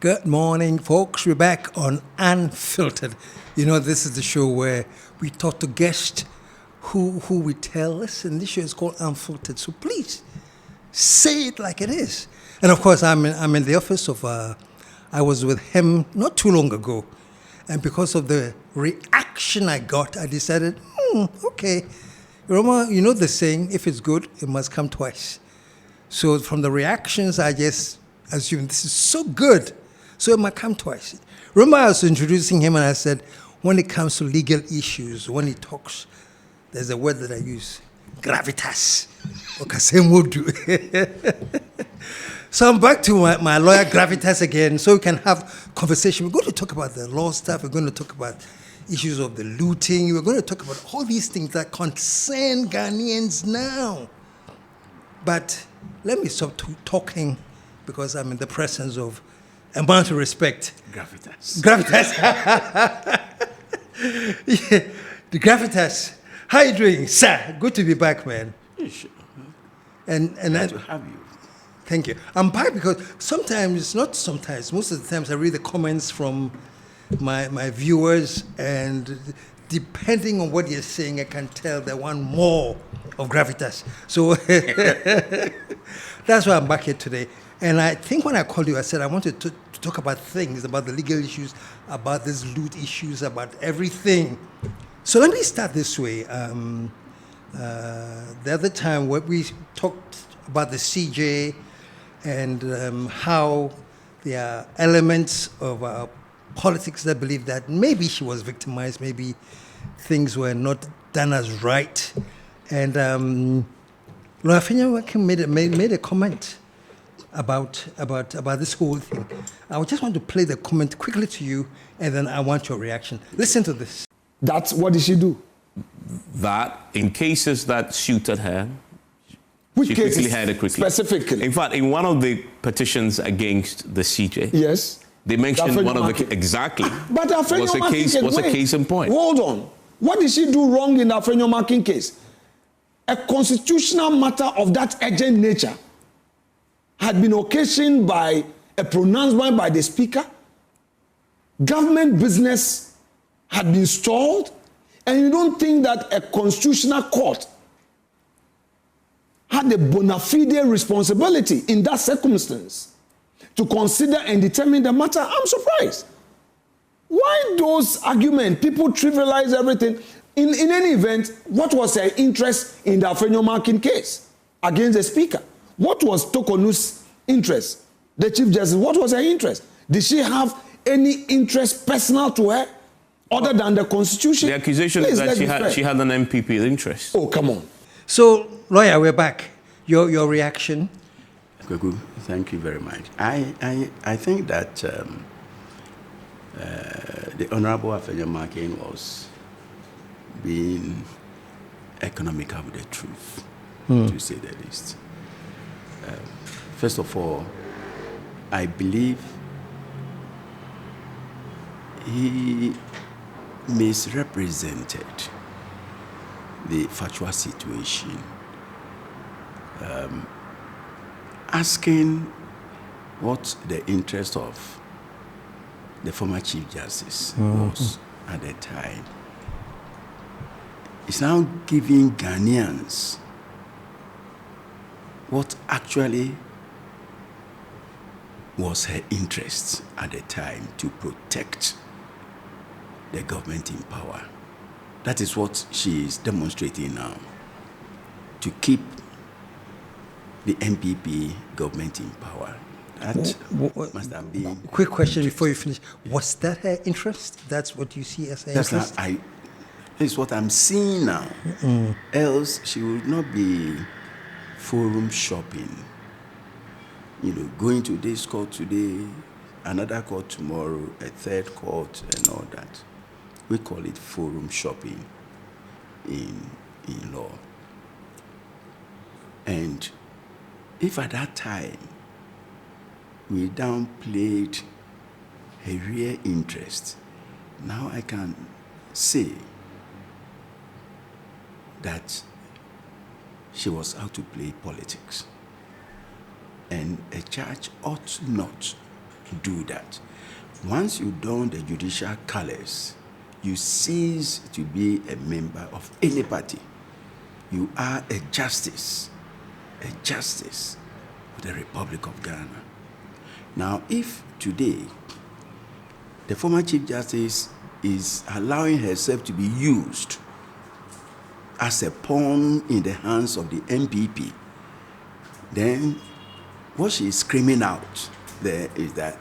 Good morning, folks. We're back on Unfiltered. You know, this is the show where we talk to guests who we tell. Listen, this show is called Unfiltered, so please say it like it is. And of course, I'm in the office of. I was with him not too long ago, and because of the reaction I got, I decided, okay, Roma, you know the saying: if it's good, it must come twice. So from the reactions, I just assumed this is so good. So it might come twice. Remember, I was introducing him and I said, when it comes to legal issues, when he talks, there's a word that I use, gravitas. Okay, same would do. So I'm back to my lawyer, Gravitas, again, so we can have conversation. We're going to talk about the law stuff. We're going to talk about issues of the looting. We're going to talk about all these things that concern Ghanaians now. But let me stop talking because I'm in the presence of a man to respect. Gravitas. Yeah, the Gravitas. How you doing, sir? Good to be back, man. Sure. And Glad to have you. Thank you. I'm back because most of the times I read the comments from my viewers, and depending on what you're saying, I can tell they want more of Gravitas. So that's why I'm back here today. And I think when I called you, I said I wanted to talk about things, about the legal issues, about these loot issues, about everything. So let me start this way. The other time when we talked about the CJ and how there are elements of politics that believe that maybe she was victimized, maybe things were not done as right. And Afenyo Markin made a comment about this whole thing. I just want to play the comment quickly to you, and then I want your reaction. Listen to this. That's what did she do? That in cases that suited her, Which she cases quickly had it quickly. specifically? In fact, in one of the petitions against the CJ, Yes. they mentioned Afenyo one of Markin. the exactly But Afenyo Markin was a case in point. Hold on. What did she do wrong in the Afenyo Markin case? A constitutional matter of that urgent nature had been occasioned by a pronouncement by the speaker. Government business had been stalled, and you don't think that a constitutional court had a bona fide responsibility in that circumstance to consider and determine the matter? I'm surprised. Why those arguments? People trivialize everything. In any event, what was her interest in the Afenyo Markin case against the speaker? What was Tokonoo's interest? The Chief Justice, what was her interest? Did she have any interest personal to her other than the Constitution? The accusation is that she had an NPP interest. Oh, come on. So, lawyer, we're back. Your reaction? Kwaku, thank you very much. I think that the Honorable Afenyo Markin was being economical with the truth, to say the least. First of all, I believe he misrepresented the factual situation, asking what the interest of the former Chief Justice was at the time. It's now giving Ghanaians what actually was her interest at the time, to protect the government in power. That is what she is demonstrating now, to keep the NPP government in power. That must have been... Quick question before you finish. Was that her interest? That's what you see as her interest? That's what I'm seeing now. Else, she would not be forum shopping. You know, going to this court today, another court tomorrow, a third court, and all that. We call it forum shopping in law. And if at that time we downplayed her real interest, now I can say that she was out to play politics. And a judge ought not do that. Once you don the judicial colours, you cease to be a member of any party. You are a justice of the Republic of Ghana. Now, if today the former Chief Justice is allowing herself to be used as a pawn in the hands of the NPP, then what she is screaming out there is that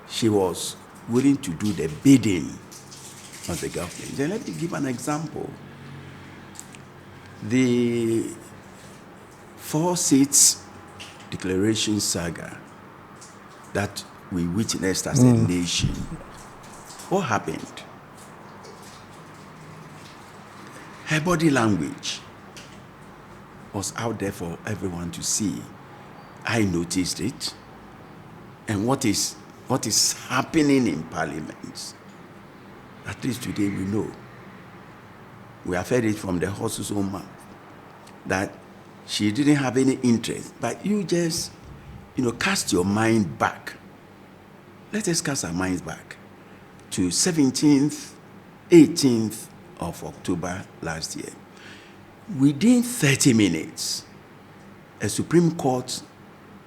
she was willing to do the bidding of the government. Then let me give an example. The 4 seats declaration saga that we witnessed as a nation. What happened? Her body language was out there for everyone to see. I noticed it. And what is happening in Parliament, at least today we know. We have heard it from the horse's own mouth that she didn't have any interest. But you just, cast your mind back. Let us cast our minds back to 17th, 18th of October last year. Within 30 minutes, a Supreme Court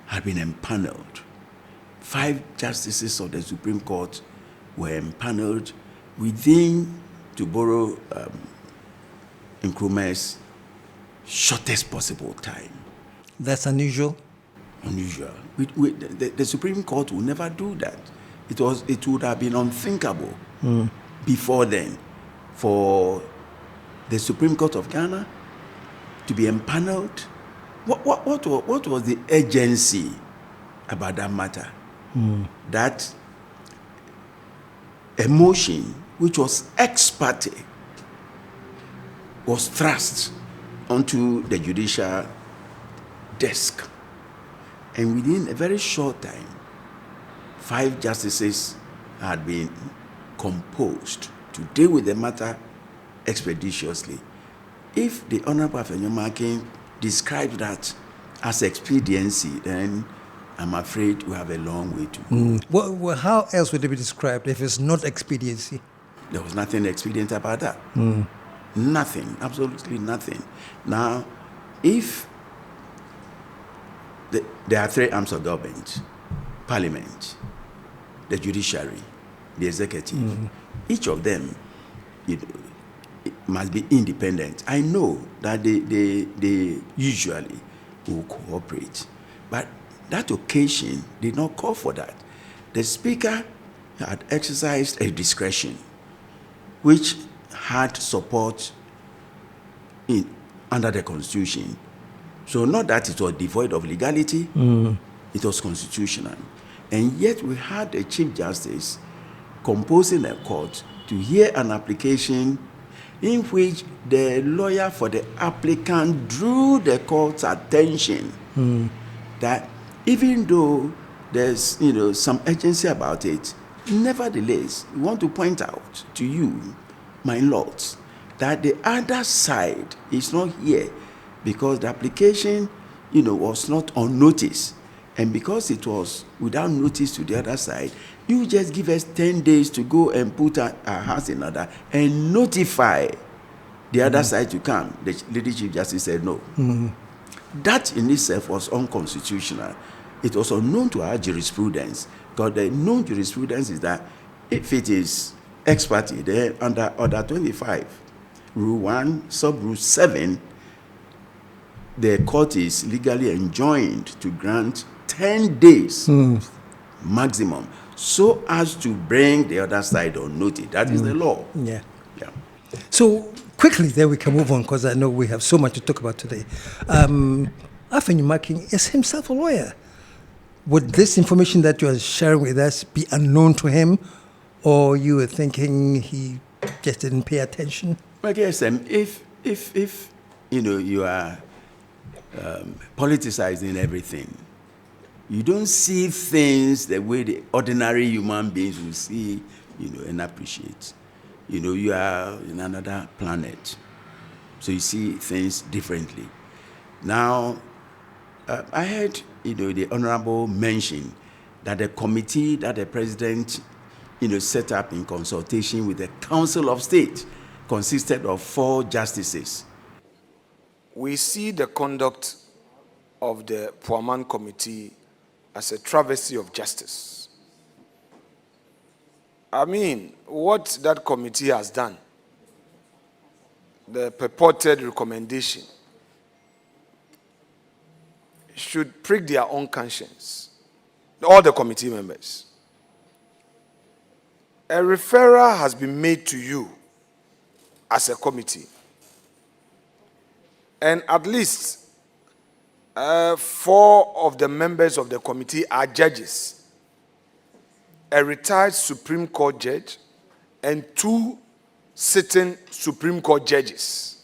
had been empaneled. 5 justices of the Supreme Court were empaneled within, to borrow Nkrumah's shortest possible time. That's unusual? Unusual. The Supreme Court will never do that. It would have been unthinkable before then for the Supreme Court of Ghana to be empaneled. What was the urgency about that matter? That a motion which was ex parte was thrust onto the judicial desk. And within a very short time, 5 justices had been composed to deal with the matter expeditiously. If the Honorable Afenyo Markin described that as expediency, then I'm afraid we have a long way to go. Well, how else would it be described if it's not expediency? There was nothing expedient about that. Nothing, absolutely nothing. Now, if there are 3 arms of government: Parliament, the Judiciary, the Executive. Each of them it must be independent. I know that they usually will cooperate, but that occasion did not call for that. The Speaker had exercised a discretion which had support under the Constitution. So not that it was devoid of legality, it was constitutional. And yet we had a Chief Justice composing a court to hear an application in which the lawyer for the applicant drew the court's attention that even though there's some urgency about it, nevertheless, we want to point out to you, my lords, that the other side is not here because the application, was not on notice. And because it was without notice to the other side, you just give us 10 days to go and put our house in order and notify the other side to come. The Lady Chief Justice said no. That in itself was unconstitutional. It was unknown to our jurisprudence, because the known jurisprudence is that if it is ex parte, then under Order 25, Rule 1, Sub-Rule 7, the court is legally enjoined to grant 10 days maximum, so as to bring the other side on notice. That is the law. Yeah. Yeah. So quickly, then we can move on because I know we have so much to talk about today. Afenyo Markin is himself a lawyer. Would this information that you are sharing with us be unknown to him, or you were thinking he just didn't pay attention? I guess if you are politicizing everything, you don't see things the way the ordinary human beings will see, and appreciate. You are in another planet, so you see things differently. Now, I heard, the Honorable mention that the committee that the president, set up in consultation with the Council of State consisted of 4 justices. We see the conduct of the Puaman Committee as a travesty of justice. I mean, what that committee has done, the purported recommendation, should prick their own conscience, all the committee members. A referral has been made to you as a committee, and at least 4 of the members of the committee are judges, a retired Supreme Court judge and 2 sitting Supreme Court judges.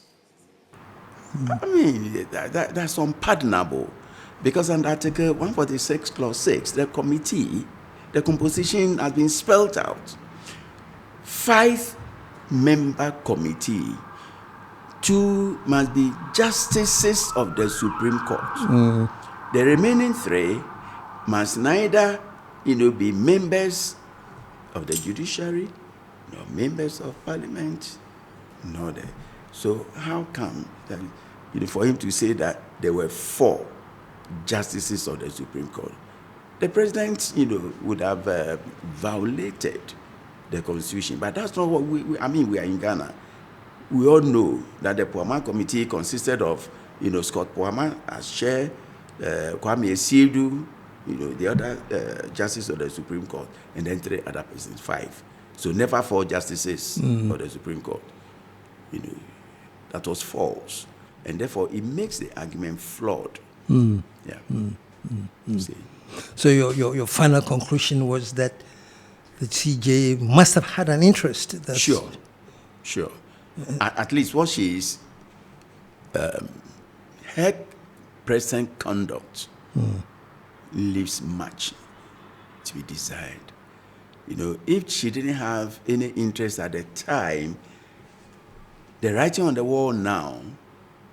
I mean, that's unpardonable, because under Article 146, Clause 6, the committee, the composition has been spelled out. 5-member committee, 2 must be justices of the Supreme Court. The remaining 3 must neither, be members of the judiciary, nor members of parliament, nor the. So how come that, for him to say that there were 4 justices of the Supreme Court, the president, would have violated the Constitution. But that's not what we are in Ghana. We all know that the Puaman Committee consisted of, Scott Puaman as chair, Kwame Esiedu, the other justice of the Supreme Court, and then 3 other persons, 5. So never 4 justices of the Supreme Court. That was false. And therefore, it makes the argument flawed. Yeah. See? So your final conclusion was that the CJ must have had an interest. Sure. At least what she is, her present conduct leaves much to be desired. If she didn't have any interest at the time, the writing on the wall now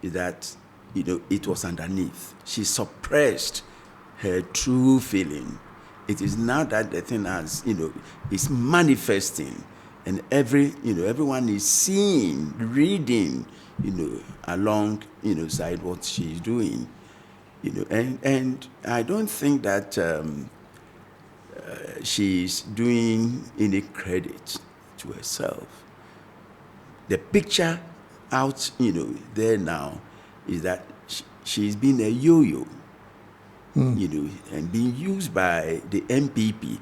is that, it was underneath. She suppressed her true feeling. It is now that the thing has, is manifesting, and everyone is seeing, reading, along, side what she's doing, and I don't think that she's doing any credit to herself. The picture out, there now is that she's been a yo-yo, and being used by the NPP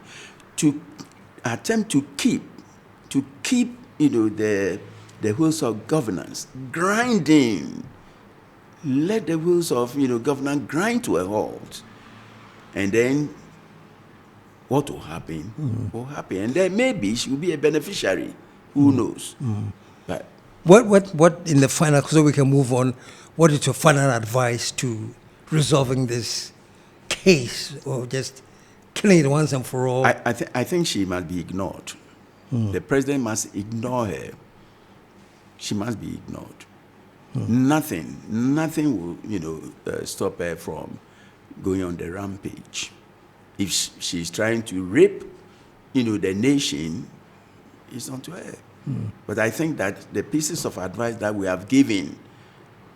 to attempt to keep, the wheels of governance grinding. Let the wheels of, governance grind to a halt. And then what will happen will happen. And then maybe she will be a beneficiary. Who knows? But what in the final, so we can move on, what is your final advice to resolving this case, or just killing it once and for all? I think she must be ignored. The president must ignore her. She must be ignored. Nothing will, stop her from going on the rampage. If she's trying to rape, the nation, it's on to her. But I think that the pieces of advice that we have given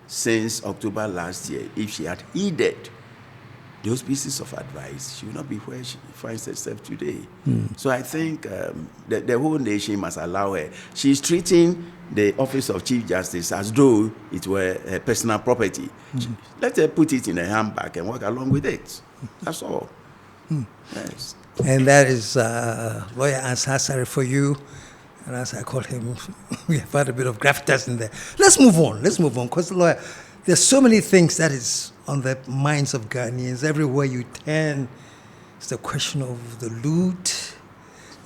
since October last year, if she had heeded those pieces of advice, she will not be where she finds herself today. So I think the whole nation must allow her. She's treating the office of Chief Justice as though it were her personal property. Let her put it in a handbag and walk along with it. That's all. Yes. And that is lawyer Ansa-Asare for you. And as I call him, we have had a bit of gravitas in there. Let's move on, because lawyer, there's so many things that is on the minds of Ghanaians. Everywhere you turn, it's the question of the loot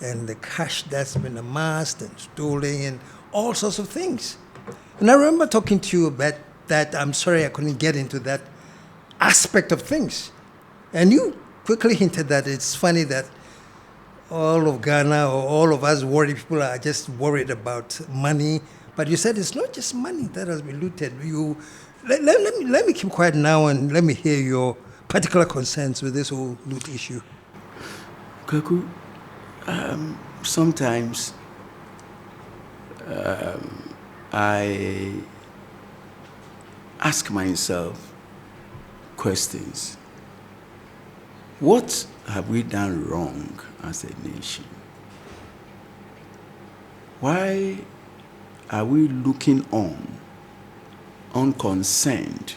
and the cash that's been amassed and stolen and all sorts of things. And I remember talking to you about that. I'm sorry I couldn't get into that aspect of things. And you quickly hinted that it's funny that all of Ghana or all of us worried people are just worried about money. But you said it's not just money that has been looted. Let me keep quiet now and let me hear your particular concerns with this whole loot issue. Kwaku, sometimes I ask myself questions. What have we done wrong as a nation? Why are we looking on, unconcerned,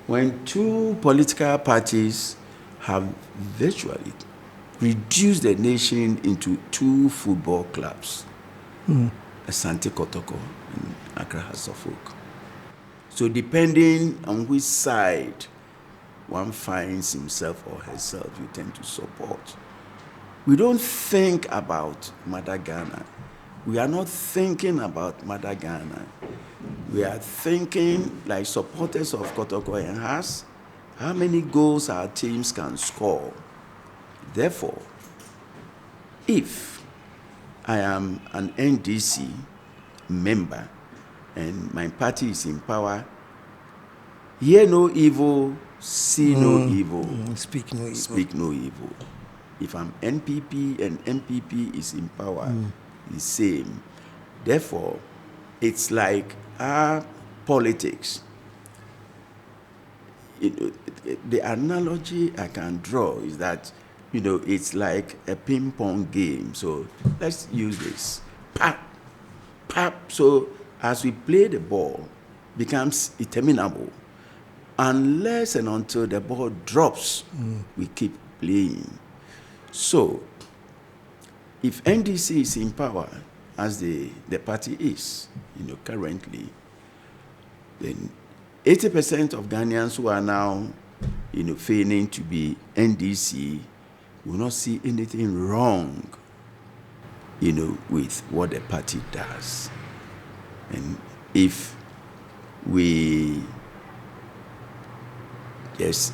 when two political parties have virtually reduced the nation into two football clubs, Asante Kotoko and Accra Suffolk? So depending on which side one finds himself or herself, you tend to support. We don't think about Mother Ghana. We are not thinking about Mother Ghana. We are thinking like supporters of Kotoko and Has, how many goals our teams can score. Therefore, if I am an NDC member and my party is in power, hear no evil, see no evil, Speak no evil. speak no evil. If I'm NPP and MPP is in power, the same. Therefore, it's like our politics. The analogy I can draw is that, it's like a ping pong game. So let's use this. Pap, pap. So as we play the ball, becomes interminable. Unless and until the ball drops, we keep playing. So, if NDC is in power, as the party is, currently, then 80% of Ghanaians who are now, feigning to be NDC will not see anything wrong, with what the party does. And if we just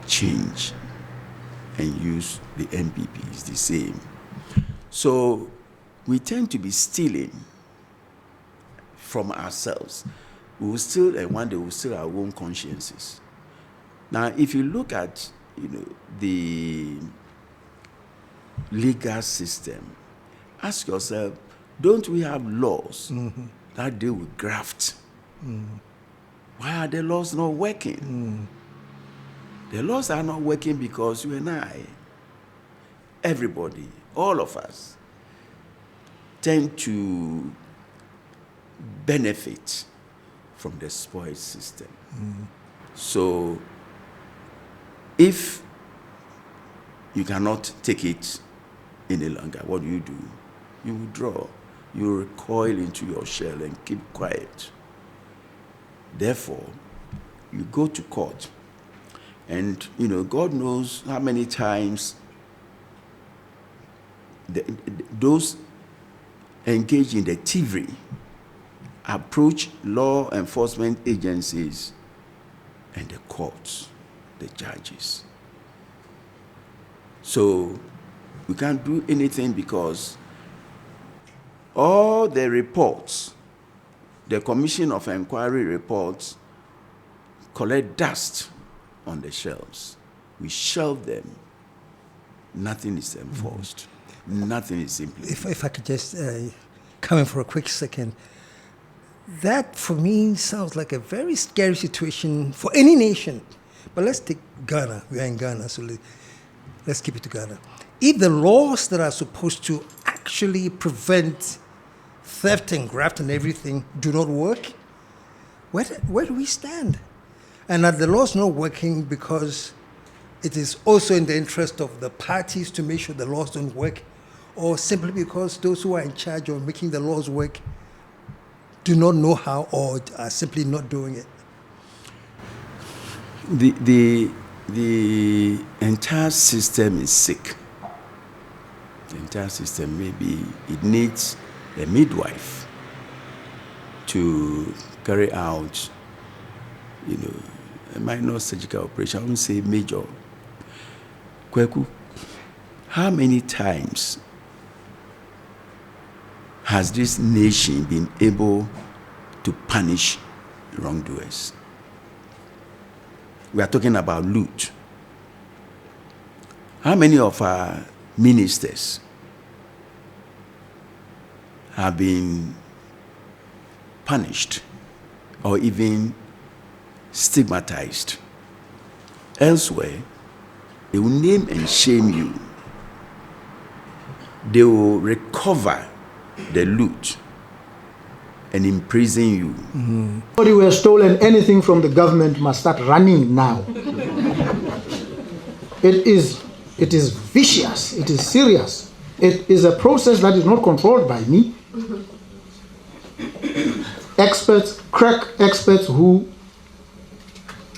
change and use the NPP, it's the same. So we tend to be stealing from ourselves. We will steal, and one day we will steal our own consciences. Now, if you look at the legal system, ask yourself, don't we have laws that deal with graft? Why are the laws not working? The laws are not working because you and I, everybody, all of us, tend to benefit from the spoiled system. So, if you cannot take it any longer, what do? You withdraw. You recoil into your shell and keep quiet. Therefore, you go to court. And, God knows how many times those engaged in the thievery approach law enforcement agencies and the courts, the judges. So we can't do anything because all the reports, the Commission of Inquiry reports, collect dust on the shelves. We shelve them. Nothing is enforced. Nothing is implemented. If I could just come in for a quick second. That, for me, sounds like a very scary situation for any nation. But let's take Ghana. We are in Ghana, so let's keep it to Ghana. If the laws that are supposed to actually prevent theft and graft and everything do not work, where do we stand? And are the laws not working because it is also in the interest of the parties to make sure the laws don't work, or simply because those who are in charge of making the laws work do not know how or are simply not doing it? The entire system is sick. The entire system, maybe it needs a midwife to carry out, a minor surgical operation. I wouldn't say major. Kweku, how many times has this nation been able to punish wrongdoers? We are talking about loot. How many of our ministers have been punished or even stigmatized? Elsewhere, they will name and shame you. They will recover the loot and imprison you. Anybody who has stolen anything from the government must start running now. It is vicious. It is serious. It is a process that is not controlled by me. Experts, crack experts who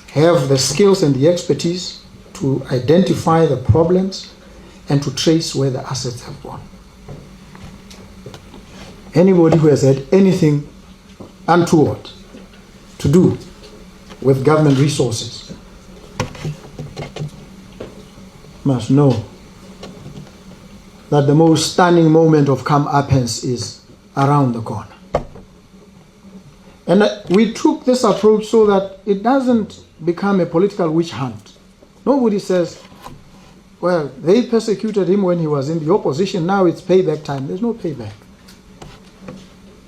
have the skills and the expertise to identify the problems and to trace where the assets have gone. Anybody who has had anything untoward to do with government resources must know that the most stunning moment of comeuppance is around the corner. And we took this approach so that it doesn't become a political witch hunt. Nobody says, well, they persecuted him when he was in the opposition, now it's payback time. There's no payback.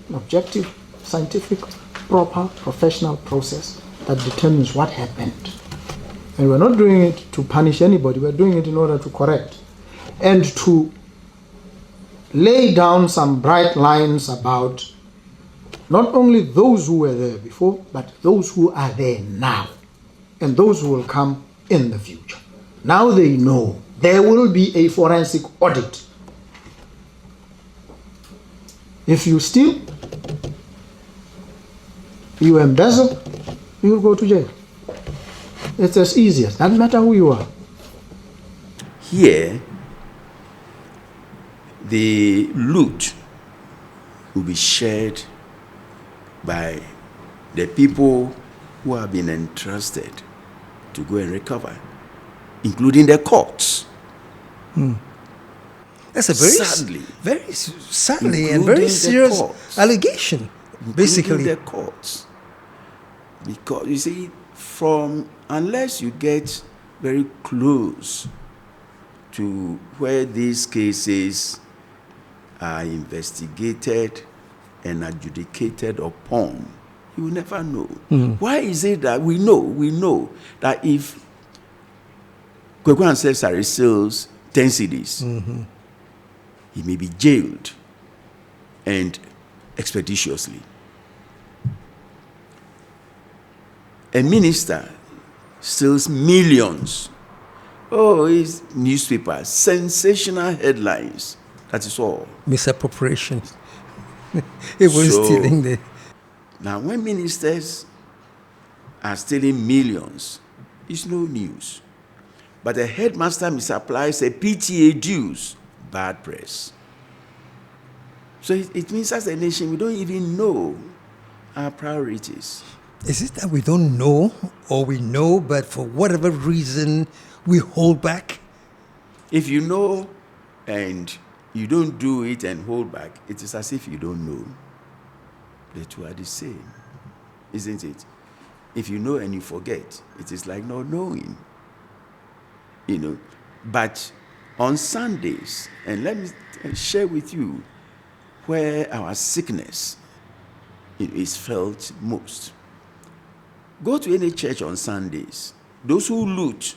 An objective, scientific, proper, professional process that determines what happened. And we're not doing it to punish anybody, we're doing it in order to correct and to lay down some bright lines about not only those who were there before, but those who are there now and those who will come in the future. Now they know there will be a forensic audit. If you steal, you embezzle, you will go to jail. It's as easy as that. Doesn't matter who you are. Here, the loot will be shared by the people who have been entrusted to go and recover, including the courts. That's a very sadly and very serious allegation, basically. The courts. Because, you see, unless you get very close to where these cases are investigated and adjudicated upon, you will never know. Why is it that we know that if Ansa-Asare sells 10 cedis, he may be jailed and expeditiously. A minister steals millions. Oh, his newspaper, sensational headlines. That is all. Misappropriation. It was stealing the... Now, when ministers are stealing millions, it's no news. But a headmaster misapplies a PTA dues, bad press. So it means as a nation, we don't even know our priorities. Is it that we don't know, or we know, but for whatever reason, we hold back? If you know and you don't do it and hold back, it is as if you don't know. The two are the same, isn't it? If you know and you forget, it is like not knowing. But on Sundays, and let me share with you where our sickness is felt most. Go to any church on Sundays. Those who loot,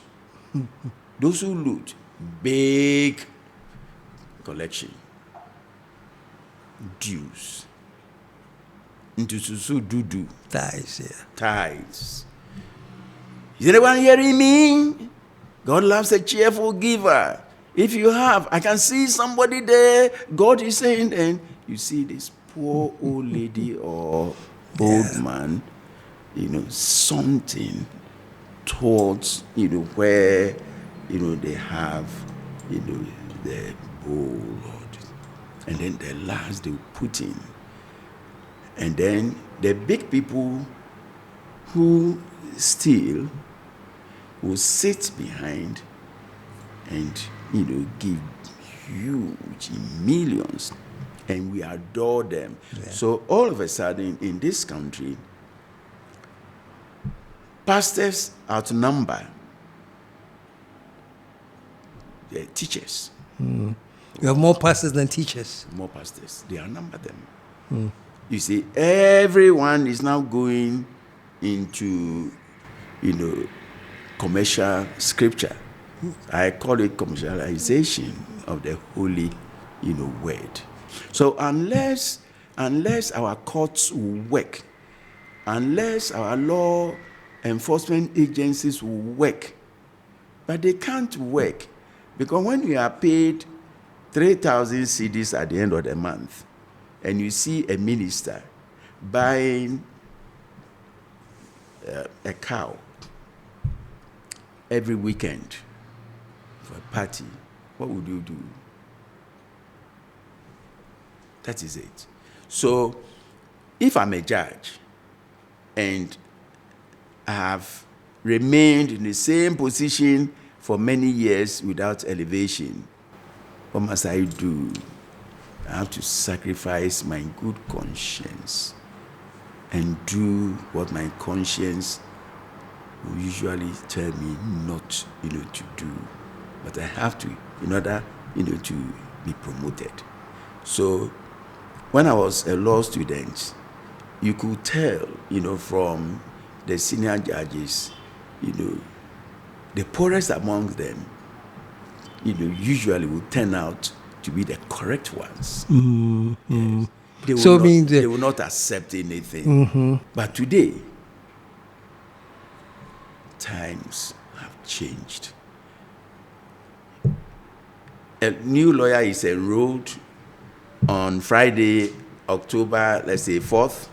big collection, dues, into susu dudu, tithes. Is anyone hearing me? God loves a cheerful giver. If you have, I can see somebody there. God is saying, and you see this poor old lady or old man, something towards, where, they have, the bowl, and then the last they put in. And then the big people who steal will sit behind and, give huge millions, and we adore them. Yeah. So all of a sudden in this country, pastors outnumber teachers. You have more pastors than teachers. More pastors. They outnumber them. You see, everyone is now going into, commercial scripture. I call it commercialization of the holy, word. So unless our courts will work, unless our law enforcement agencies will work, but they can't work, because when you are paid 3,000 cedis at the end of the month, and you see a minister buying a cow every weekend for a party, what would you do? That is it. So, if I'm a judge and I have remained in the same position for many years without elevation, what must I do? I have to sacrifice my good conscience and do what my conscience will usually tell me not, to do. But I have to, in order, to be promoted. So, when I was a law student, you could tell, from the senior judges, the poorest among them, usually will turn out to be the correct ones. Yes. They will not accept anything. But today, times have changed. A new lawyer is enrolled on Friday, October, let's say 4th.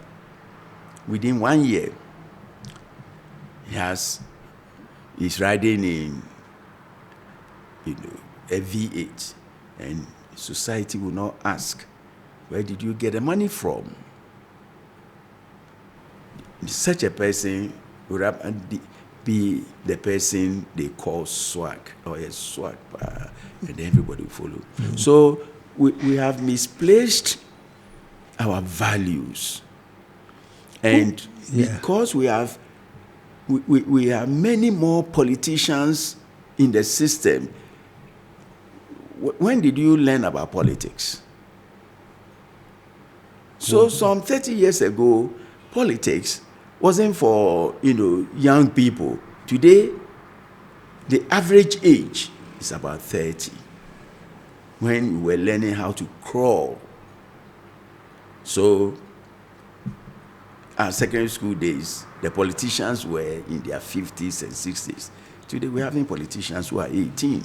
Within 1 year, he's riding in, a V8, and society will not ask, where did you get the money from? Such a person would be the person they call swag, or a swag, and everybody will follow. So we have misplaced our values. And because we have many more politicians in the system, when did you learn about politics? So some 30 years ago, politics wasn't for, young people. Today, the average age is about 30. When we were learning how to crawl. So, our secondary school days, the politicians were in their 50s and 60s. Today, we're having politicians who are 18.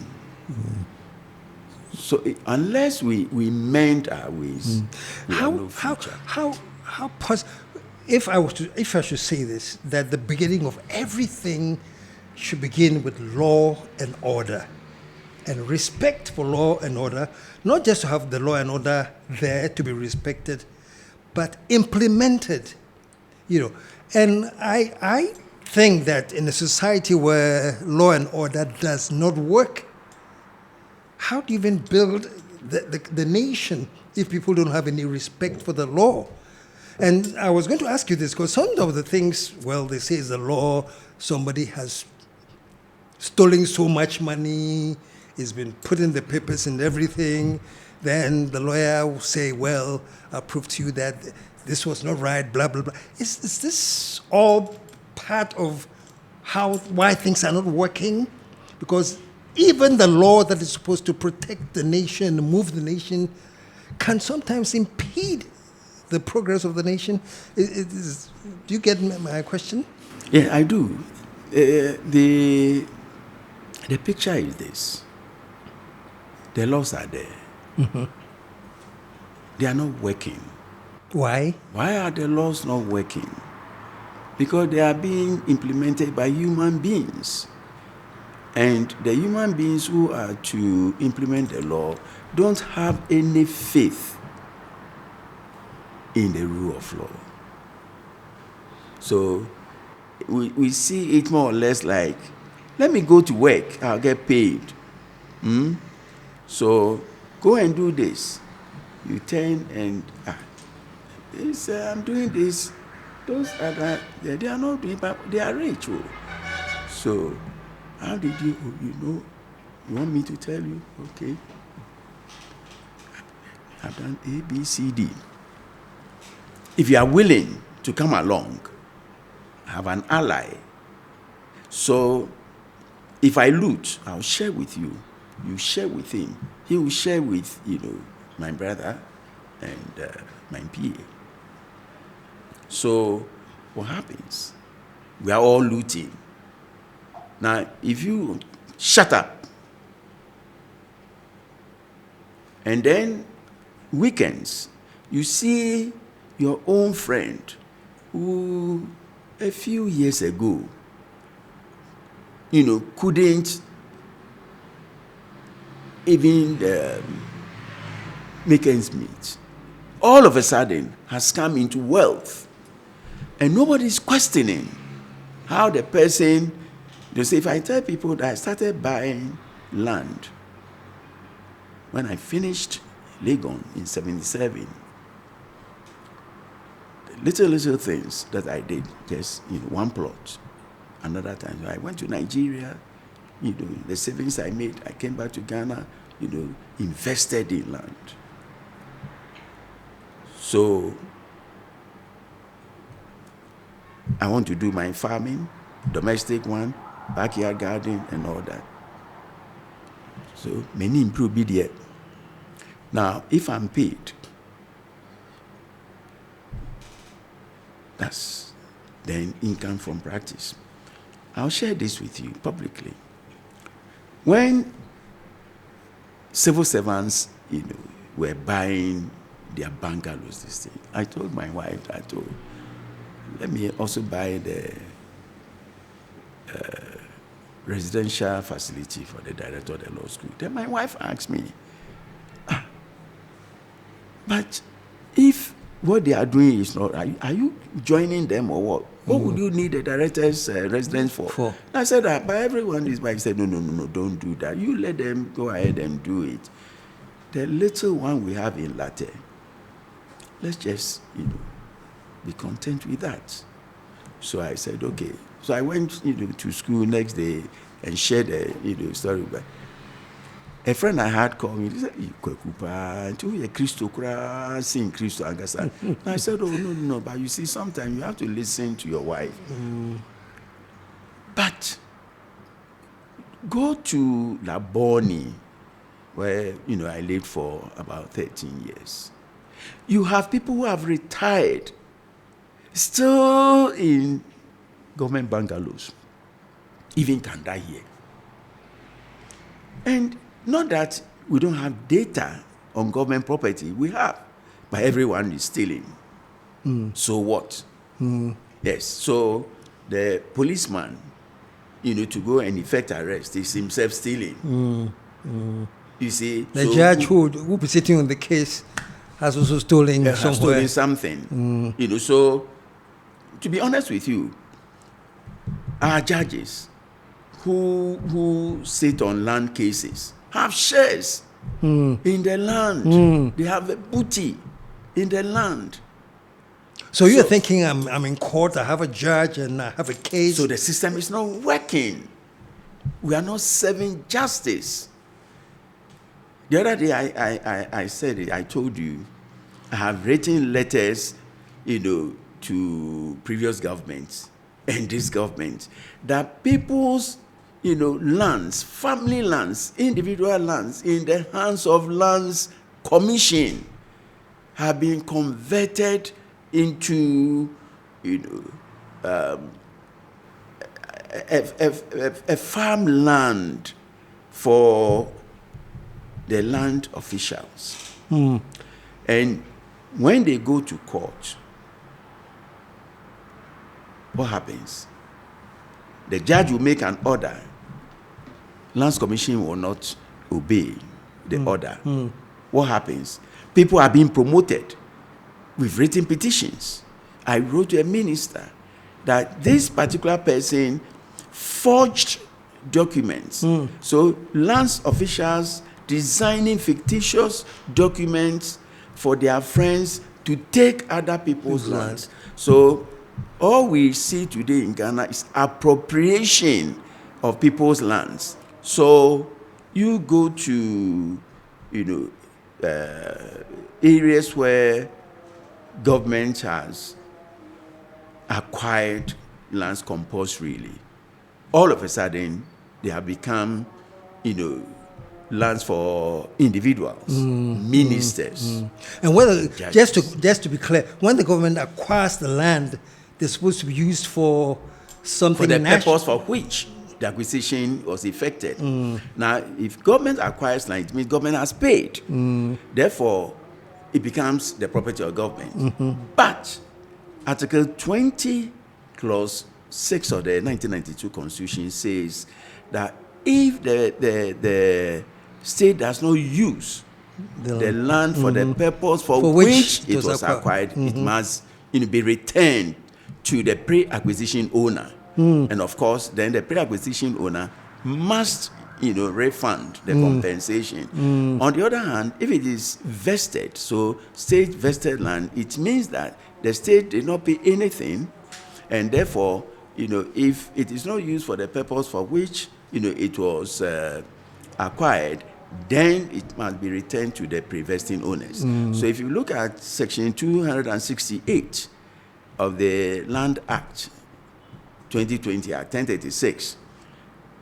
So, unless we mend our ways, we have no future. If I should say this, that the beginning of everything should begin with law and order, and respect for law and order, not just to have the law and order there to be respected, but implemented, And I think that in a society where law and order does not work, how do you even build the nation if people don't have any respect for the law? And I was going to ask you this, because some of the things, they say is the law, somebody has stolen so much money, it's been put in the papers and everything, then the lawyer will say, I'll prove to you that this was not right, blah, blah, blah. Is this all part of why things are not working? Because even the law that is supposed to protect the nation, move the nation, can sometimes impede the progress of the nation. Do you get my question? Yeah, I do. The picture is this. The laws are there. They are not working. Why? Why are the laws not working? Because they are being implemented by human beings. And the human beings who are to implement the law don't have any faith in the rule of law. So we see it more or less like, let me go to work, I'll get paid. So go and do this. You turn and, I'm doing this. Those are they are not doing, but they are rich. So how did you, You want me to tell you? Okay. I've done A, B, C, D. If you are willing to come along, I have an ally. So if I loot, I'll share with you. You share with him. He will share with, my brother and my PA. So what happens? We are all looting. Now, if you shut up, and then weekends, you see your own friend who a few years ago, couldn't even make ends meet, all of a sudden has come into wealth. And nobody's questioning how the person, they say, if I tell people that I started buying land when I finished Legon in 77, the little things that I did, just, one plot. Another time, I went to Nigeria, the savings I made, I came back to Ghana, invested in land. So I want to do my farming, domestic one, backyard garden, and all that. So many improve there. Now, if I'm paid, that's then income from practice. I'll share this with you publicly. When civil servants, were buying their bungalows, this thing, I told my wife, let me also buy the residential facility for the director of the law school. Then my wife asked me, but if what they are doing is not, are you joining them or what? What would you need the director's residence for? I said, but everyone is by. He said, no, don't do that. You let them go ahead and do it. The little one we have in Latte, let's just, be content with that. So I said, okay. So I went, to school next day and shared the story. But a friend I had called me, he said, I said, oh, no, but you see, sometimes you have to listen to your wife. But go to Laboni, where, I lived for about 13 years. You have people who have retired, still in government bungalows, even can die here. And not that we don't have data on government property, we have, but everyone is stealing. So what? Yes, so the policeman, to go and effect arrest is himself stealing. You see, the judge who will be sitting on the case has also stolen somewhere. Stolen something. So to be honest with you, our judges who sit on land cases have shares in the land. They have a booty in the land. So you're thinking I'm in court, I have a judge and I have a case. So the system is not working. We are not serving justice. The other day I said it, I told you, I have written letters, to previous governments and this government, that people's, lands, family lands, individual lands, in the hands of lands commission have been converted into, a farmland for the land officials. And when they go to court, what happens? The judge will make an order. Lands Commission will not obey the order. What happens? People are being promoted. We've written petitions. I wrote to a minister that this particular person forged documents. So lands officials designing fictitious documents for their friends to take other people's lands. So all we see today in Ghana is appropriation of people's lands. So You go to, areas where government has acquired lands compulsorily. All of a sudden, they have become, lands for individuals, ministers. And whether just to be clear, when the government acquires the land, they're supposed to be used for something For the national. purpose for which the acquisition was effected. Now, if government acquires land, it means government has paid. Therefore, it becomes the property of government. But Article 20, Clause 6 of the 1992 Constitution says that if the state does not use the land for the purpose for which it was acquired, it must be returned to the pre-acquisition owner. And of course, then the pre-acquisition owner must refund the compensation. On the other hand, if it is vested, so state vested land, it means that the state did not pay anything, and therefore, if it is not used for the purpose for which it was acquired, then it must be returned to the pre-vesting owners. So if you look at Section 268 of the Land Act 2020 Act 1036,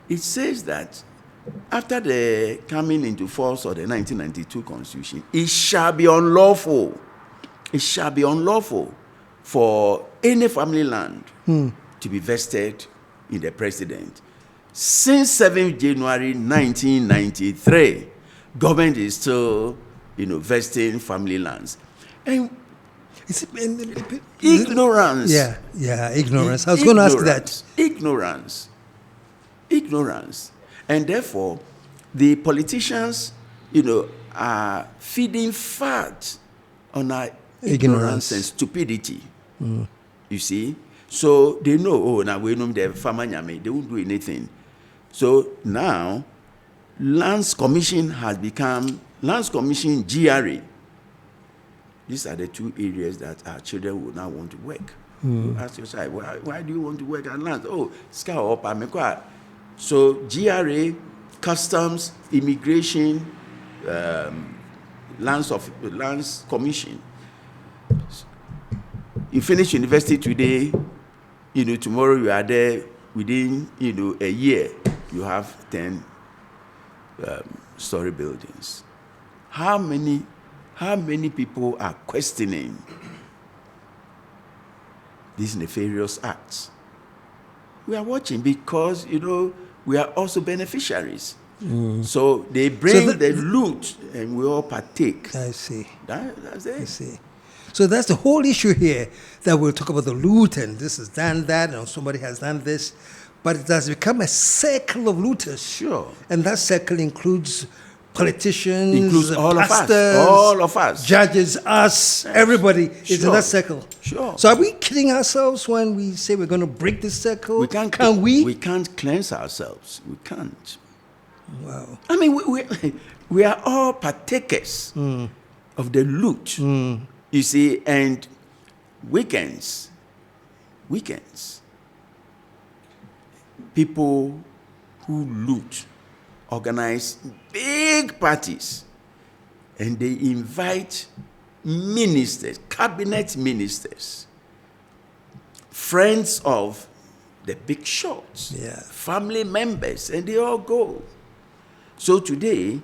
it says that after the coming into force of the 1992 Constitution, it shall be unlawful for any family land to be vested in the president. Since 7th January 1993, government is still, vesting family lands. And ignorance. Ignorance. I was going to ask that. Ignorance. And therefore, the politicians, are feeding fat on our ignorance and stupidity. You see? So they know, now we know the farmer nyame, they won't do anything. So now, Lands Commission has become Lands Commission GRA. These are the two areas that our children will now want to work. You ask your child, why do you want to work at lands? Oh, scout up, I'm So GRA, Customs, Immigration, Lands Commission. You finish university today, tomorrow you are there within, a year, you have 10 story buildings. How many people are questioning these nefarious acts? We are watching because, we are also beneficiaries. So they bring the loot and we all partake. I see. That's it. I see. So that's the whole issue here, that we'll talk about the loot and this has done that and somebody has done this. But it has become a circle of looters. Sure. And that circle includes politicians, includes pastors, all of us, judges, us, everybody is in that circle. Sure. So are we kidding ourselves when we say we're going to break this circle? We can't. Can we? We can't cleanse ourselves. We can't. Wow. I mean, we are all partakers of the loot. You see, and weekends, people who loot organize big parties and they invite ministers, cabinet ministers, friends of the big shots, family members, and they all go. So today,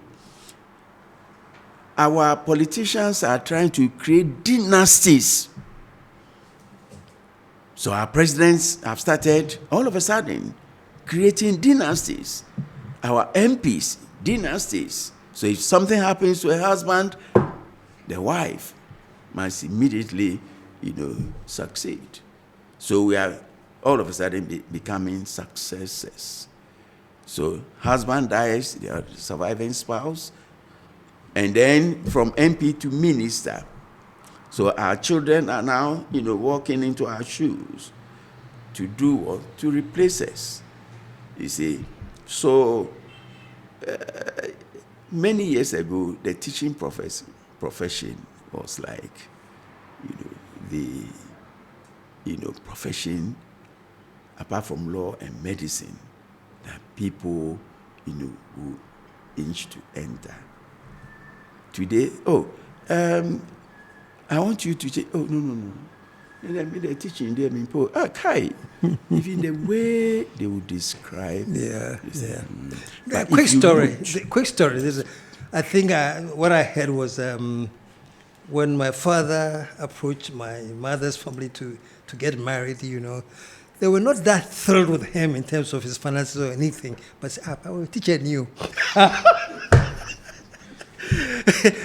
our politicians are trying to create dynasties. So our presidents have started, all of a sudden, creating dynasties. Our MPs, dynasties. So if something happens to a husband, the wife must immediately, succeed. So we are all of a sudden becoming successors. So husband dies, the surviving spouse, and then from MP to minister. So our children are now, walking into our shoes to do what? To replace us. You see. So many years ago, the teaching profession was like, the profession, apart from law and medicine, that people, inch to enter. Today, I want you to say, no. And they're teaching them, Kai, even the way they would describe. Quick story. I think what I heard was when my father approached my mother's family to get married, they were not that thrilled with him in terms of his finances or anything. But our teacher knew.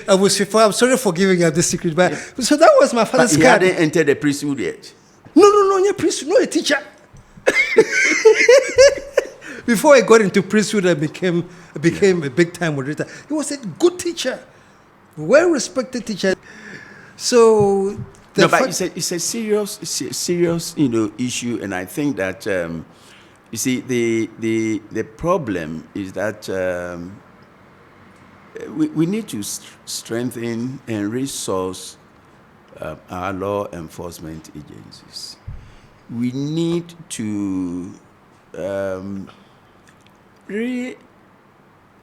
I'm sorry for giving up the secret, but so that was my father's card. He hadn't entered the priesthood yet. No, not priesthood, not a teacher. Before I got into priesthood, I became a big time moderator. He was a good teacher, well-respected teacher. So but it's a serious issue, and I think that you see the problem is that we need to strengthen and resource our law enforcement agencies. We need to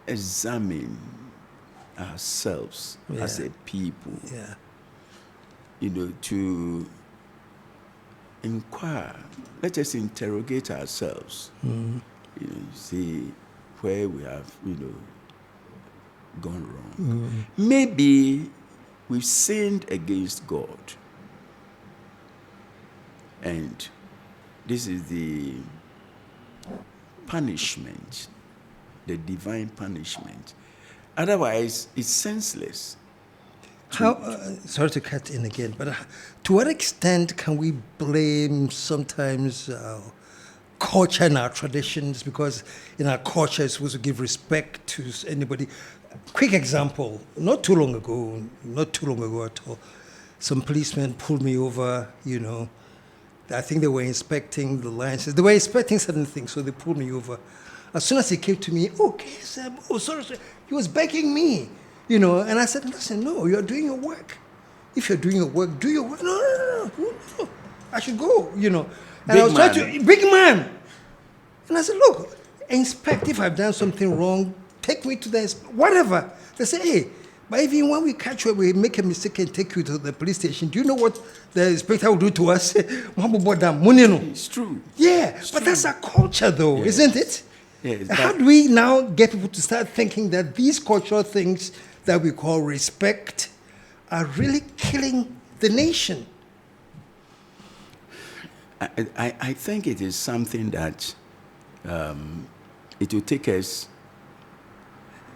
re-examine ourselves as a people. Yeah. To inquire. Let us interrogate ourselves. See where we have, gone wrong. Maybe we've sinned against God. And this is the punishment, the divine punishment. Otherwise, it's senseless. Sorry to cut in again, but to what extent can we blame sometimes culture and our traditions? Because in our culture, it's supposed to give respect to anybody. Quick example, not too long ago at all, some policemen pulled me over, I think they were inspecting the licenses. They were inspecting certain things, so they pulled me over. As soon as he came to me, sorry, he was begging me. And I said, listen, no, you're doing your work. If you're doing your work, do your work. No. I should go, And I was trying to, big man. And I said, look, inspect. If I've done something wrong, take me to the, whatever. They say, hey, but even when we catch you, we make a mistake and take you to the police station. Do you know what the inspector will do to us? It's true. Yeah, but that's a culture, though, isn't it? Yes, how do we now get people to start thinking that these cultural things that we call respect are really killing the nation? I think it is something that it will take us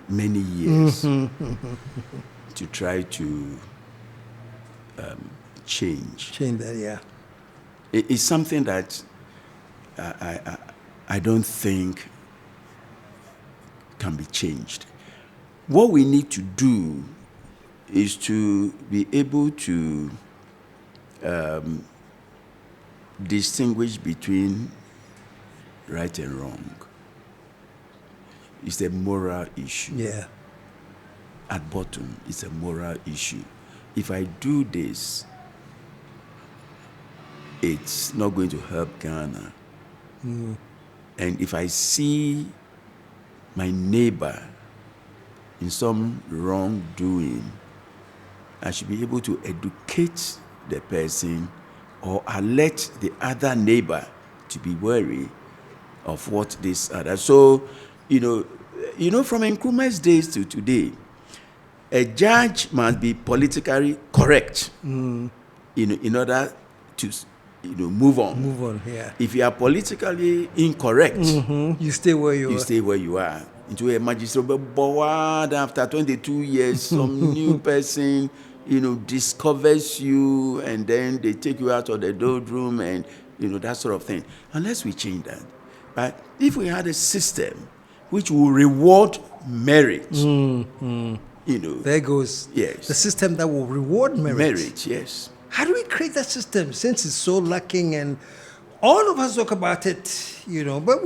many years to try to change. Change that, yeah. It's something that I don't think can be changed. What we need to do is to be able to distinguish between right and wrong. It's a moral issue. Yeah. At bottom, it's a moral issue. If I do this, it's not going to help Ghana. And if I see my neighbor in some wrongdoing, I should be able to educate the person or alert the other neighbor to be wary of what this other. So, from Nkrumah's days to today, a judge must be politically correct in order to move on. Move on, yeah. If you are politically incorrect, you stay where you are. You stay where you are. Into a magistrate board after 22 years, some new person, discovers you, and then they take you out of the room and, that sort of thing. Unless we change that. But if we had a system which will reward merit, there goes. Yes. The system that will reward merit. Merit, yes. How do we create that system since it's so lacking and all of us talk about it, but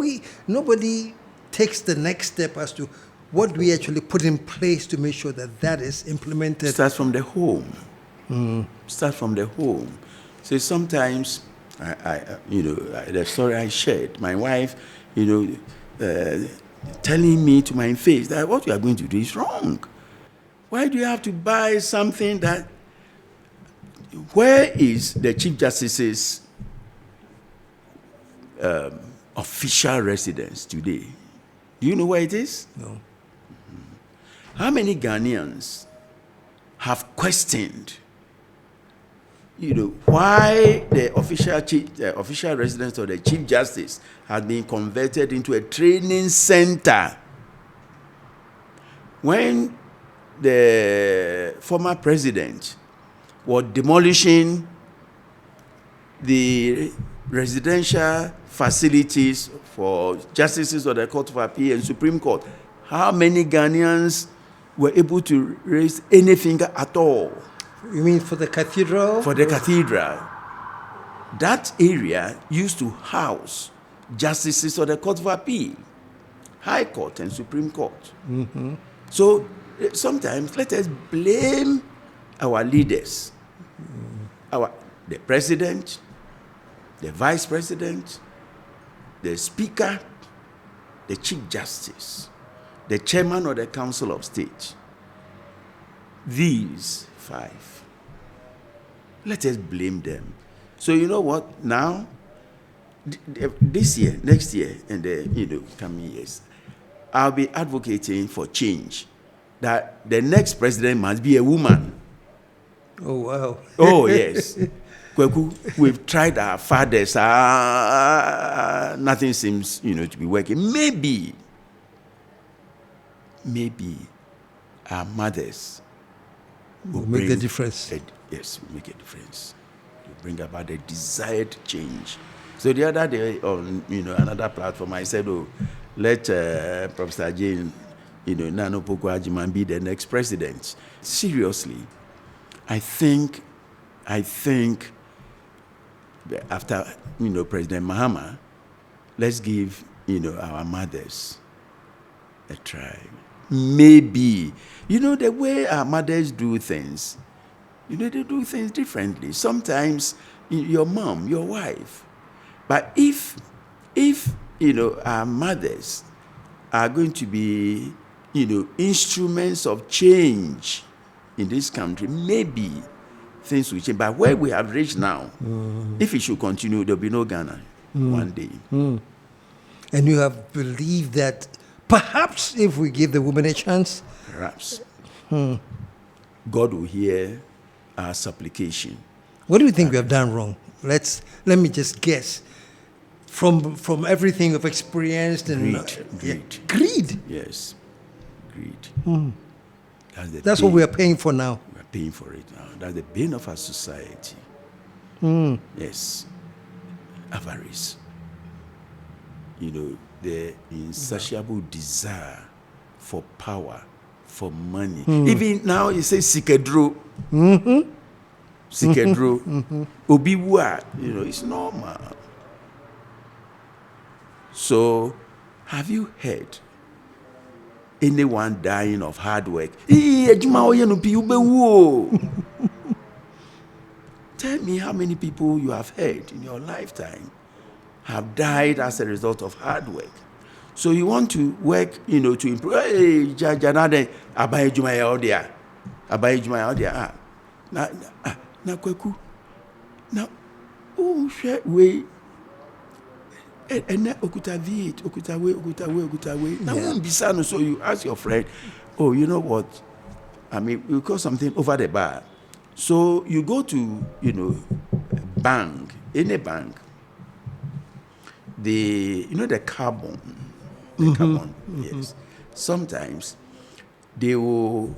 nobody takes the next step as to what do we actually put in place to make sure that is implemented. Starts from the home. Start from the home. So sometimes, the story I shared, my wife, telling me to my face that what you are going to do is wrong. Why do you have to buy something that... Where is the Chief Justice's official residence today? Do you know where it is? No. How many Ghanaians have questioned, why the official residence of the Chief Justice has been converted into a training center? When the former president was demolishing the residential facilities for justices of the Court of Appeal and Supreme Court, how many Ghanaians were able to raise anything at all? You mean for the cathedral? For the cathedral. That area used to house justices of the Court of Appeal, High Court and Supreme Court. Mm-hmm. So sometimes let us blame our leaders, the president, the vice president, the speaker, the chief justice, the chairman of the Council of State. These 5. Let us blame them. So you know what? Now, this year, next year, and the coming years, I'll be advocating for change. That the next president must be a woman. Oh, wow. Oh, yes. Kweku, we've tried our fathers. Nothing seems, to be working. Maybe our mothers will make the difference. Yes, make a difference. To bring about the desired change. So the other day on, another platform, I said, let Professor Jane, Nana Pokuajiman be the next president. Seriously, I think after, President Mahama, let's give, our mothers a try. Maybe, the way our mothers do things, they do things differently. Sometimes your mom, your wife. But if our mothers are going to be, instruments of change in this country, maybe things will change. But where we have reached now, if it should continue, there'll be no Ghana one day. And you have believed that perhaps if we give the woman a chance, perhaps God will hear our supplication. What do you think we have done wrong? Let me just guess. From everything we've experienced and greed. Yes, greed. That's what we are paying for now. We are paying for it now. That's the bane of our society. Yes, avarice. The insatiable desire for power, for money. Even now, it says sikedro. Sikedro. Obiwa. It's normal. So, have you heard anyone dying of hard work? Tell me how many people you have heard in your lifetime have died as a result of hard work. So you want to work, to improve. Hey, Janade, Abaye Jumaya Odia. Abaye Jumaya Odia. Na kweku. Now, we. And okuta vit, okuta we. Now, so you ask your friend, you know what? We call something over the bar. So you go to, bank, any bank. The carbon. Carbon, yes. Sometimes they will,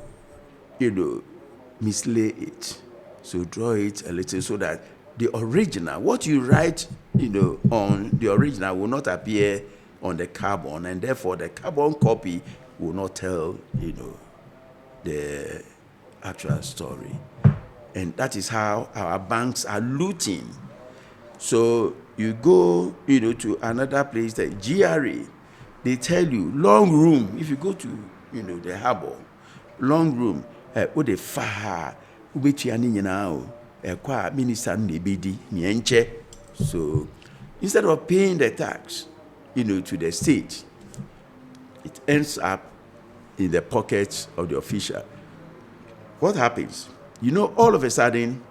mislay it. So draw it a little so that the original, what you write, on the original will not appear on the carbon, and therefore the carbon copy will not tell, the actual story. And that is how our banks are looting. So you go, to another place, the GRA, they tell you, long room, if you go to, the harbor, long room, what the faha, so instead of paying the tax, to the state, ends up in the pockets of the official. What happens? All of a sudden,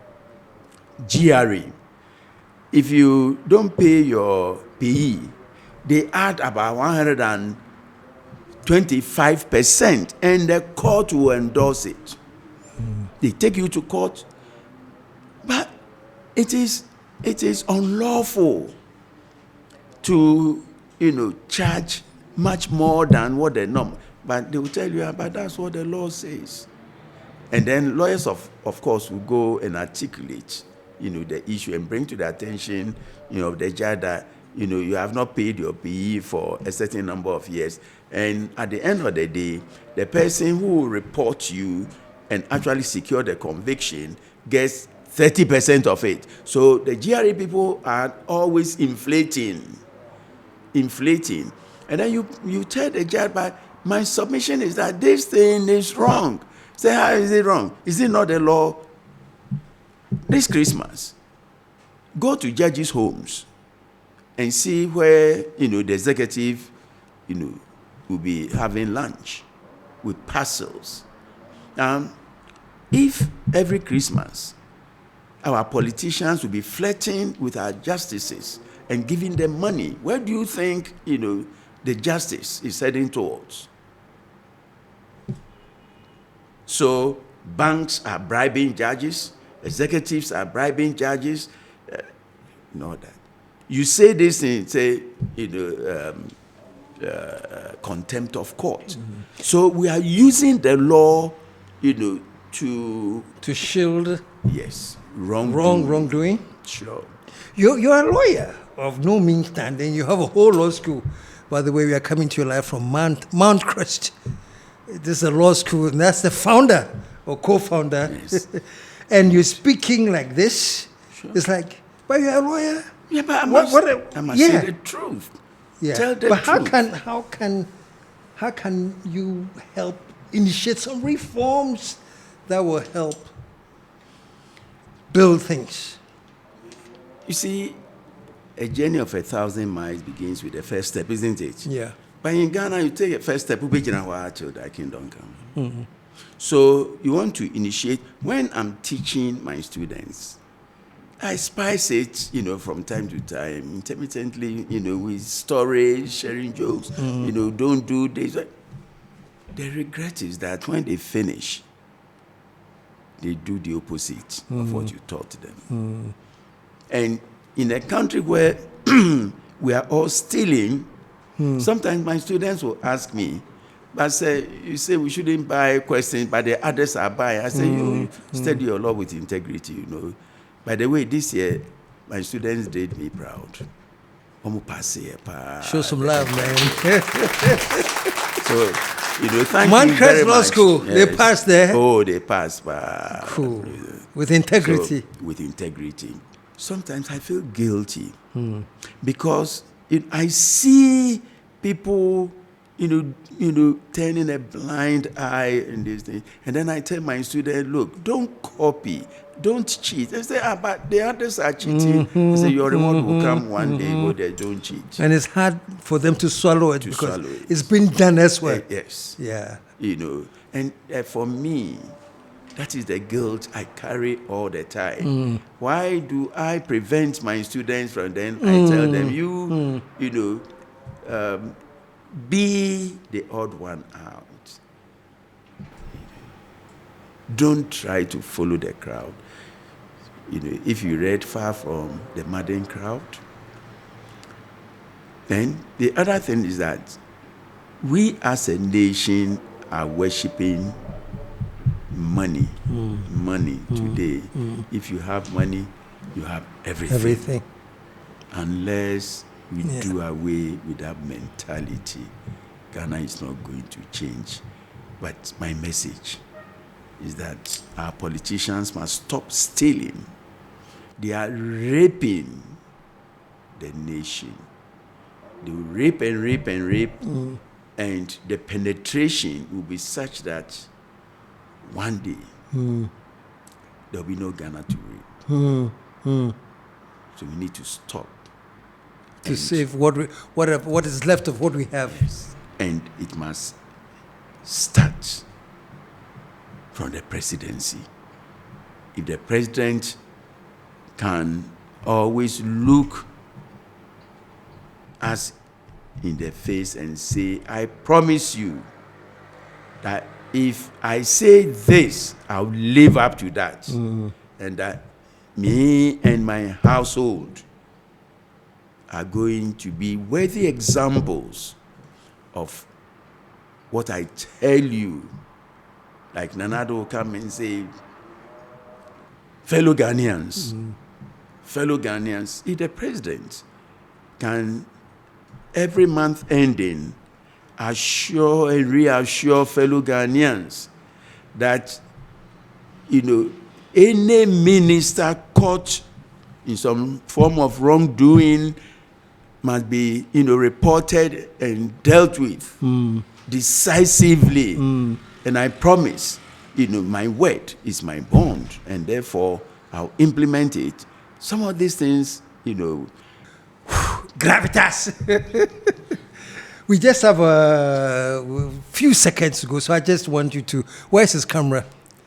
GRA, if you don't pay your PE, they add about 125%, and the court will endorse it. They take you to court, but it is unlawful to charge much more than what the norm. But they will tell you, but that's what the law says. And then lawyers, of course, will go and articulate, the issue and bring to the attention, of the judge that, you have not paid your PE for a certain number of years. And at the end of the day, the person who will report you and actually secure the conviction gets 30% of it. So the GRA people are always inflating. And then you tell the judge, but my submission is that this thing is wrong. Say, how is it wrong? Is it not the law? This Christmas, go to judges' homes and see where, the executive, will be having lunch with parcels. If every Christmas, our politicians will be flirting with our justices and giving them money, where do you think, the justice is heading towards? So banks are bribing judges, executives are bribing judges, that. You say this in, say, contempt of court. Mm-hmm. So we are using the law, to shield. Yes, wrongdoing. Sure. You're a lawyer of no mean standing. You have a whole law school. By the way, we are coming to you live from Mount Crest. This is a law school, and that's the founder or co-founder. Yes. And you're speaking like this. Sure. It's like, but you're a lawyer. Yeah, but I must say the truth. Yeah. Tell the but truth. how can you help initiate some reforms that will help build things? You see, a journey of 1,000 miles begins with the first step, isn't it? Yeah. But in Ghana, you take a first step, till thy kingdom come. Mm-hmm. So you want to initiate. When I'm teaching my students, I spice it, from time to time, intermittently, with stories, sharing jokes, don't do this. The regret is that when they finish, they do the opposite of what you taught them. Mm. And in a country where we are all stealing, sometimes my students will ask me, but you say we shouldn't buy questions, but the others are buying. I say, you study your law with integrity, By the way, this year, my students did me proud. Show some love, man. So, thank Mount you Crest very Law much. School, Yes. they passed there. Oh, they passed. Cool. With integrity. So, with integrity. Sometimes I feel guilty because I see people, turning a blind eye in this thing. And then I tell my students, look, don't copy, don't cheat. They say, but the others are cheating. I say, your reward will come one day where they don't cheat. And it's hard for them to swallow it because it's been done elsewhere. Yes. Yeah. And for me, that is the guilt I carry all the time. Why do I prevent my students from then? I tell them, be the odd one out. Don't try to follow the crowd. If you read Far From the Madding Crowd, then the other thing is that we as a nation are worshipping money today. If you have money, you have everything. Unless we do away with that mentality, Ghana is not going to change. But my message is that our politicians must stop stealing. They are raping the nation. They will rape and rape and rape, and the penetration will be such that one day there will be no Ghana to rape. So we need to stop. To save what is left of what we have. Yes. And it must start from the presidency. If the president can always look us in the face and say, I promise you that if I say this, I'll live up to that. And that me and my household are going to be worthy examples of what I tell you. Like Nanado will come and say, fellow Ghanaians, if the president can every month ending assure and reassure fellow Ghanaians that, any minister caught in some form of wrongdoing must be, reported and dealt with decisively. And I promise, my word is my bond, and therefore I'll implement it. Some of these things, Gravitas. We just have a few seconds to go, so I just want you to. Where's his camera?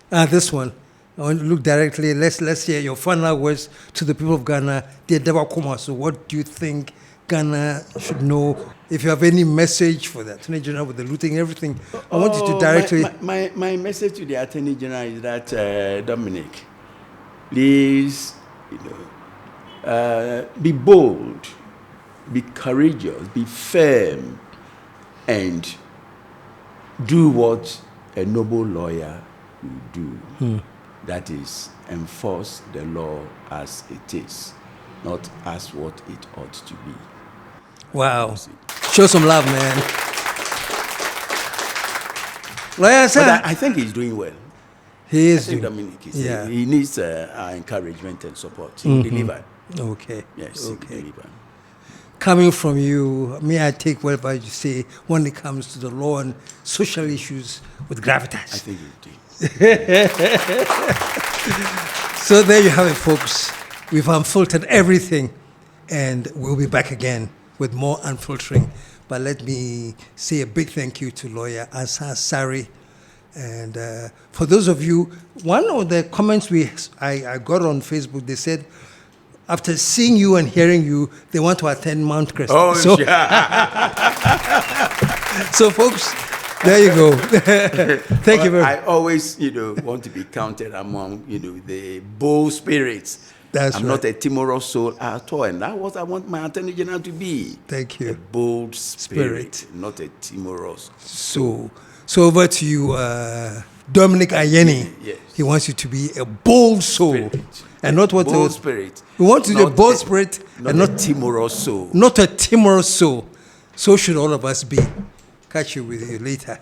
This one. I want to look directly. Let's hear your final words to the people of Ghana. So, what do you think Ghana should know? If you have any message for the Attorney General with the looting, everything, I want you to directly. My message to the Attorney General is that Dominic, please, be bold, be courageous, be firm, and do what a noble lawyer will do. That is, enforce the law as it is, not as what it ought to be. Wow. Show some love, man. Lawyer, sir. But I think he's doing well. He is. Dominic, he needs our encouragement and support. He will deliver. Okay. Yes, okay. he will deliver. Coming from you, may I take whatever you say when it comes to the law and social issues with Gravitas? I think you do. So there you have it, folks. We've unfiltered everything, and we'll be back again with more unfiltering. But let me say a big thank you to lawyer Ansa-Asare. And for those of you, one of the comments I got on Facebook, they said, after seeing you and hearing you, they want to attend Mount Crest. Oh, so, so folks, there you go. Thank you very much. I always, want to be counted among, the bold spirits. I'm not a timorous soul at all, and that's what I want my Attorney General to be. Thank you. A bold spirit. Not a timorous soul. So over to you, Dominic Ayeni. Yes. He wants you to be a bold soul. Spirit. And not what bold spirit. We want to be a bold spirit and not a timorous soul. Not a timorous soul. So should all of us be. Catch you with you later.